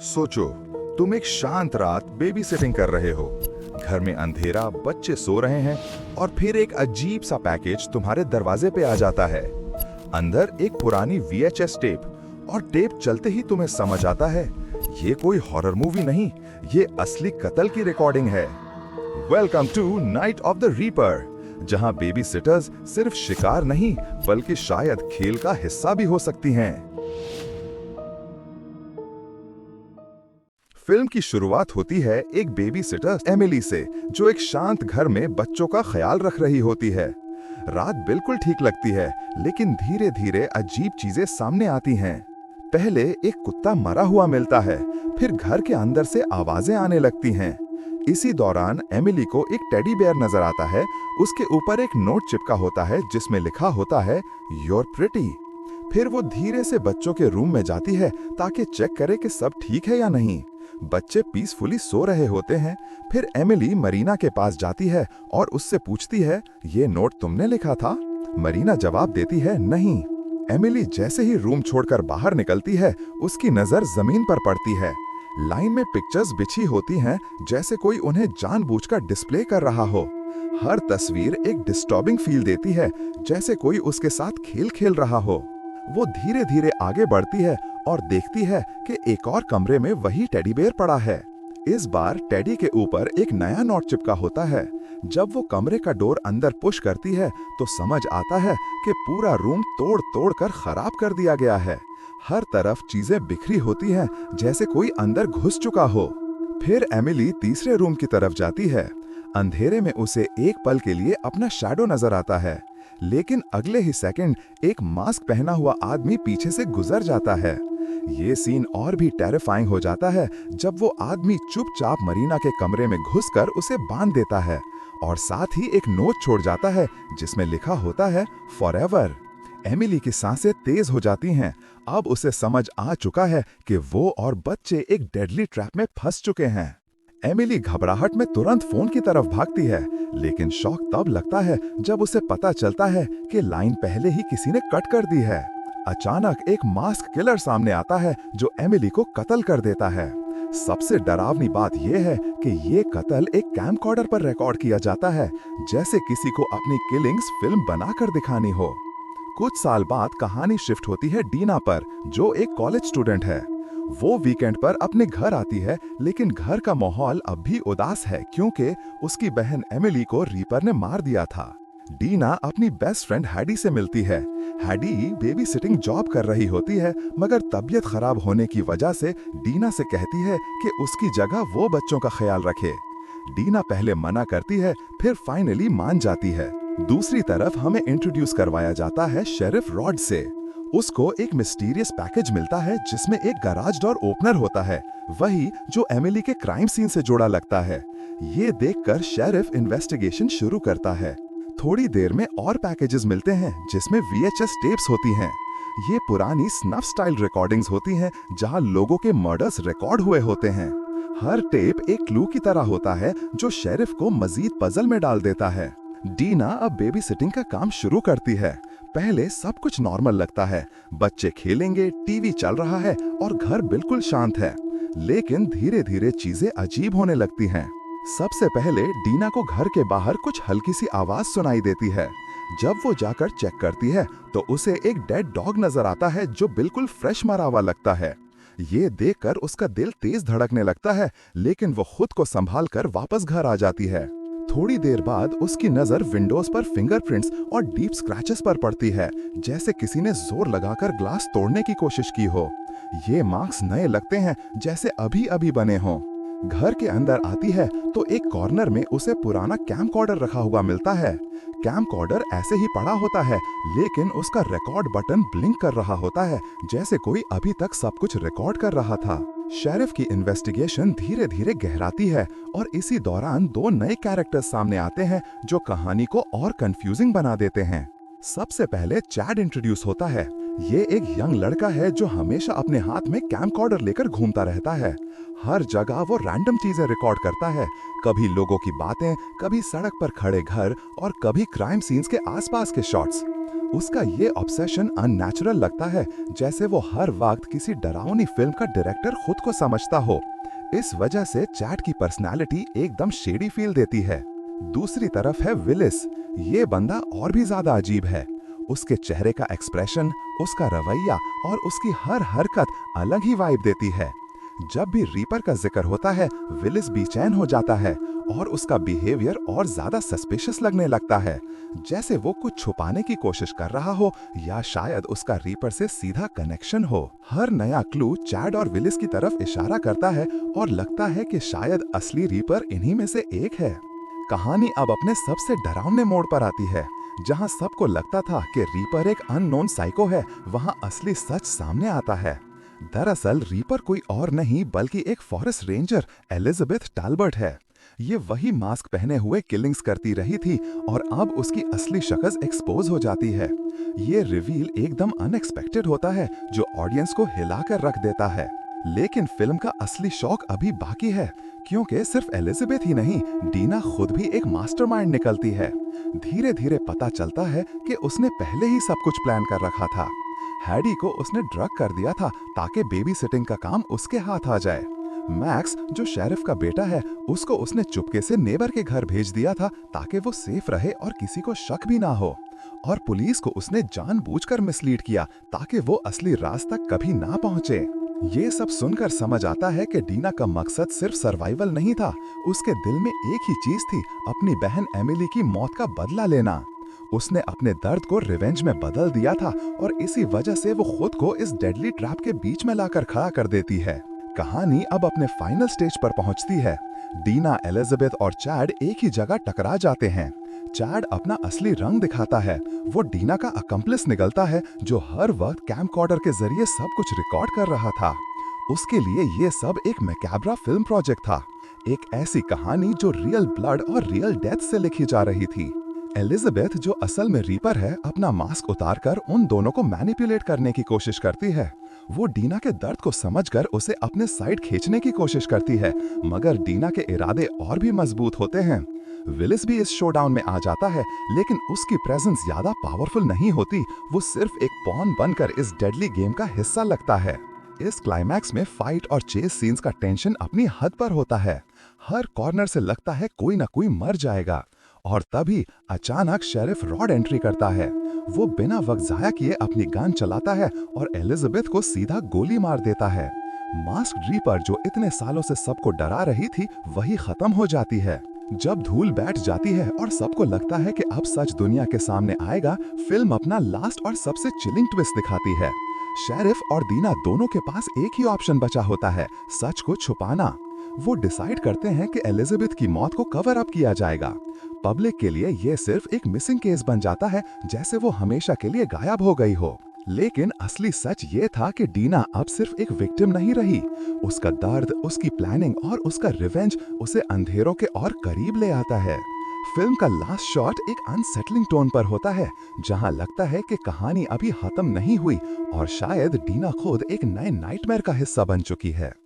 सोचो, तुम एक शांत रात बेबी सिटिंग कर रहे हो। घर में अंधेरा, बच्चे सो रहे हैं और फिर एक अजीब सा पैकेज तुम्हारे दरवाजे पे आ जाता है। अंदर एक पुरानी VHS टेप, और टेप चलते ही तुम्हें समझ आता है ये कोई हॉरर मूवी नहीं, ये असली कत्ल की रिकॉर्डिंग है। Welcome to night of the reaper, जहां बेबी सिटर्स सिर्फ शिकार नहीं बल्कि शायद खेल का हिस्सा भी हो सकती हैं। फिल्म की शुरुआत होती है एक बेबी सिटर एमिली से, जो एक शांत घर में बच्चों का ख्याल रख रही होती है। रात बिल्कुल ठीक लगती है, लेकिन धीरे धीरे अजीब चीजें सामने आती हैं। पहले एक कुत्ता मरा हुआ मिलता है, फिर घर के अंदर से आवाजें आने लगती हैं। इसी दौरान एमिली को एक टेडी बेयर नजर आता है। उसके ऊपर एक नोट चिपका होता है जिसमें लिखा होता है "You're pretty"। फिर वो धीरे से बच्चों के रूम में जाती है ताकि चेक करे कि सब ठीक है या नहीं। बच्चे पीसफुली सो रहे होते हैं। फिर एमिली मरीना के पास जाती है और उससे पूछती है, ये नोट तुमने लिखा था? मरीना जवाब देती है, नहीं। एमिली जैसे ही रूम छोड़कर बाहर निकलती है, उसकी नजर जमीन पर पड़ती है। लाइन में पिक्चर्स बिछी होती हैं, जैसे कोई उन्हें जानबूझकर डिस्प्ले कर रहा हो। हर तस्वीर एक डिस्टर्बिंग फील देती है, जैसे कोई उसके साथ खेल खेल रहा हो। वो धीरे धीरे आगे बढ़ती है और देखती है कि एक और कमरे में वही टेडी बेयर पड़ा है। इस बार टेडी के ऊपर एक नया नोट चिपका होता है। जब वो कमरे का डोर अंदर पुश करती है तो समझ आता है कि पूरा रूम तोड़ तोड़ कर खराब कर दिया गया है। हर तरफ चीजें बिखरी होती हैं, जैसे कोई अंदर घुस चुका हो। फिर एमिली तीसरे रूम की तरफ जाती है। अंधेरे में उसे एक पल के लिए अपना शैडो नजर आता है, लेकिन अगले ही सेकंड एक मास्क पहना हुआ आदमी पीछे से गुजर जाता है। ये सीन और भी टेरिफाइंग हो जाता है जब वो आदमी चुपचाप मरीना के कमरे में घुसकर उसे बांध देता है और साथ ही एक नोट छोड़ जाता है जिसमें लिखा होता है फॉरएवर। एमिली की सांसें तेज हो जाती हैं। अब उसे समझ आ चुका है कि वो और बच्चे एक डेडली ट्रैप में फंस चुके हैं। एमिली घबराहट में तुरंत फोन की तरफ भागती है, लेकिन शॉक तब लगता है जब उसे पता चलता है कि लाइन पहले ही किसी ने कट कर दी है। अचानक एक मास्क किलर सामने आता है जो एमिली को कत्ल कर देता है। सबसे डरावनी बात यह है कि ये कत्ल एक कैमकॉर्डर पर रिकॉर्ड किया जाता है, जैसे किसी को अपनी किलिंग्स फिल्म बनाकर दिखानी हो। कुछ साल बाद कहानी शिफ्ट होती है डीना पर, जो एक कॉलेज स्टूडेंट है। वो वीकेंड पर अपने घर आती है, लेकिन घर का माहौल अब भी उदास है क्योंकि उसकी बहन एमिली को रीपर ने मार दिया था। डीना अपनी बेस्ट फ्रेंड हैडी से मिलती है। हैडी बेबी सिटिंग जॉब कर रही होती है, मगर तबीयत खराब होने की वजह से डीना से कहती है कि उसकी जगह वो बच्चों का ख्याल रखे। डीना पहले मना करती है, फिर फाइनली मान जाती है। दूसरी तरफ हमें इंट्रोड्यूस करवाया जाता है शेरिफ रॉड से। उसको एक मिस्टीरियस पैकेज मिलता है जिसमें एक गैराज डोर ओपनर होता है, वही जो एमिली के क्राइम सीन से जुड़ा लगता है। ये देखकर शेरिफ इन्वेस्टिगेशन शुरू करता है। थोड़ी देर में और पैकेजेस मिलते हैं जिसमें VHS टेप्स होती हैं। ये पुरानी स्नफ स्टाइल रिकॉर्डिंग्स होती हैं जहां लोगों के मर्डर्स रिकॉर्ड हुए होते हैं। हर टेप एक क्लू की तरह होता है जो शेरिफ को मजीद पजल में डाल देता है। डीना अब बेबी सिटिंग का काम शुरू करती है। पहले सब कुछ नॉर्मल लगता है, बच्चे खेलेंगे, टीवी चल रहा है और घर बिल्कुल शांत है। लेकिन धीरे धीरे चीजें अजीब होने लगती हैं। सबसे पहले डीना को घर के बाहर कुछ हल्की सी आवाज सुनाई देती है। जब वो जाकर चेक करती है तो उसे एक डेड डॉग नजर आता है जो बिल्कुल फ्रेश मरा हुआ लगता है। ये देखकर उसका दिल तेज धड़कने लगता है, लेकिन वो खुद को संभाल कर वापस घर आ जाती है। थोड़ी देर बाद उसकी नजर विंडोज पर फिंगरप्रिंट्स और डीप स्क्रैचेस पर पड़ती है, जैसे किसी ने जोर लगाकर ग्लास तोड़ने की कोशिश की हो। ये मार्क्स नए लगते हैं, जैसे अभी अभी बने हों। घर के अंदर आती है तो एक कॉर्नर में उसे पुराना कैमकॉर्डर रखा हुआ मिलता है। कैमकॉर्डर ऐसे ही पड़ा होता है, लेकिन उसका रिकॉर्ड बटन ब्लिंक कर रहा होता है, जैसे कोई अभी तक सब कुछ रिकॉर्ड कर रहा था। शेरिफ की इन्वेस्टिगेशन धीरे धीरे गहराती है और इसी दौरान दो नए कैरेक्टर्स सामने आते हैं जो कहानी को और कंफ्यूजिंग बना देते हैं। सबसे पहले चैड इंट्रोड्यूस होता है। ये एक यंग लड़का है जो हमेशा अपने हाथ में कैमकॉर्डर लेकर घूमता रहता है। हर जगह वो रैंडम चीजें रिकॉर्ड करता है, कभी लोगों की बातें, कभी सड़क पर खड़े घर और कभी क्राइम सीन्स के आसपास के शॉट्स। उसका ये ऑब्सेशन अननेचुरल लगता है, जैसे वो हर वक्त किसी डरावनी फिल्म का डायरेक्टर खुद को समझता हो। इस वजह से चैड की पर्सनालिटी एकदम शेडी फील देती है। दूसरी तरफ है विलिस। ये बंदा और भी ज्यादा अजीब है। उसके चेहरे का एक्सप्रेशन, उसका रवैया और उसकी हर हरकत अलग ही वाइब देती है। जब भी रीपर का जिक्र होता है, विलिस बेचैन हो जाता है और उसका बिहेवियर और ज्यादा सस्पिशियस लगने लगता है, जैसे वो कुछ छुपाने की कोशिश कर रहा हो या शायद उसका रीपर से सीधा कनेक्शन हो। हर नया क्लू चैड और विलिस की तरफ इशारा करता है और लगता है कि शायद असली रीपर इन्हीं में से एक है। कहानी अब अपने सबसे डरावने मोड़ पर आती है। जहां सबको लगता था कि रीपर एक अननोन साइको है, वहां असली सच सामने आता है। दरअसल रीपर कोई और नहीं बल्कि एक फॉरेस्ट रेंजर एलिजाबेथ टैलबर्ट है। ये वही मास्क पहने हुए किलिंग्स करती रही थी और अब उसकी असली शक्ल एक्सपोज हो जाती है। ये रिवील एकदम अनएक्सपेक्टेड होता है, जो ऑडियंस को हिलाकर रख देता है। लेकिन फिल्म का असली शौक अभी बाकी है, क्योंकि सिर्फ एलिजाबेथ ही नहीं, डीना खुद भी एक मास्टरमाइंड निकलती है। धीरे धीरे पता चलता है कि उसने पहले ही सब कुछ प्लान कर रखा था। हैडी को उसने ड्रग कर दिया था ताकि बेबी सिटिंग का काम उसके हाथ आ जाए। मैक्स, जो शेरिफ का बेटा है, उसको उसने चुपके से नेबर के घर भेज दिया था ताकि वो सेफ रहे और किसी को शक भी ना हो। और पुलिस को उसने जानबूझकर मिसलीड किया ताकि वो असली राज तक कभी ना पहुंचे। ये सब सुनकर समझ आता है कि डीना का मकसद सिर्फ सर्वाइवल नहीं था। उसके दिल में एक ही चीज थी, अपनी बहन एमिली की मौत का बदला लेना। उसने अपने दर्द को रिवेंज में बदल दिया था और इसी वजह से वो खुद को इस डेडली ट्रैप के बीच में लाकर खड़ा कर देती है। कहानी अब अपने फाइनल स्टेज पर पहुंचती है। डीना, एलिजाबेथ और चैड एक ही जगह टकरा जाते हैं। चैड अपना असली रंग दिखाता है। वो डीना का अकम्प्लिस निकलता है, जो हर वक्त कैमकॉर्डर के जरिए सब कुछ रिकॉर्ड कर रहा था। उसके लिए ये सब एक मैकेब्रा फिल्म प्रोजेक्ट था, एक ऐसी कहानी जो रियल ब्लड और रियल डेथ से लिखी जा रही थी। एलिजाबेथ, जो असल में रीपर है, अपना मास्क उतारकर उन दोनों को मैनिपुलेट करने की कोशिश करती है। वो डीना के दर्द को समझकर उसे अपने साइड खींचने की कोशिश करती है, मगर डीना के इरादे और भी मजबूत होते हैं। विलिस भी इस शोडाउन में आ जाता है, लेकिन उसकी प्रेजेंस ज्यादा पावरफुल नहीं होती। वो सिर्फ एक पॉन बनकर इस डेडली गेम का हिस्सा लगता है। इस क्लाइमैक्स में फाइट और चेस सीन्स का टेंशन अपनी हद पर होता है। हर कॉर्नर से लगता है कोई ना कोई मर जाएगा। और तभी अचानक शेरिफ रॉड एंट्री करता है। वो बिना वक्त जाया किए अपनी गन चलाता है और एलिजाबेथ को सीधा गोली मार देता है। मास्क रीपर, जो इतने सालों से सबको डरा रही थी, वही खत्म हो जाती है। जब धूल बैठ जाती है और सबको लगता है कि अब सच दुनिया के सामने आएगा, फिल्म अपना लास्ट और सबसे चिलिंग ट्विस्ट दिखाती है। शेरिफ और दीना दोनों के पास एक ही ऑप्शन बचा होता है, सच को छुपाना। वो डिसाइड करते हैं कि एलिजाबेथ की मौत को कवर अप किया जाएगा। पब्लिक के लिए ये सिर्फ एक मिसिंग केस बन जाता है, जैसे वो हमेशा के लिए गायब हो गई हो। लेकिन असली सच ये था कि डीना अब सिर्फ एक विक्टिम नहीं रही। उसका दर्द, उसकी प्लानिंग और उसका रिवेंज उसे अंधेरों के और करीब ले आता है। फिल्म का लास्ट शॉट एक अनसेटलिंग टोन पर होता है, जहां लगता है कि कहानी अभी खत्म नहीं हुई और शायद डीना खुद एक नए नाइटमेयर का हिस्सा बन चुकी है।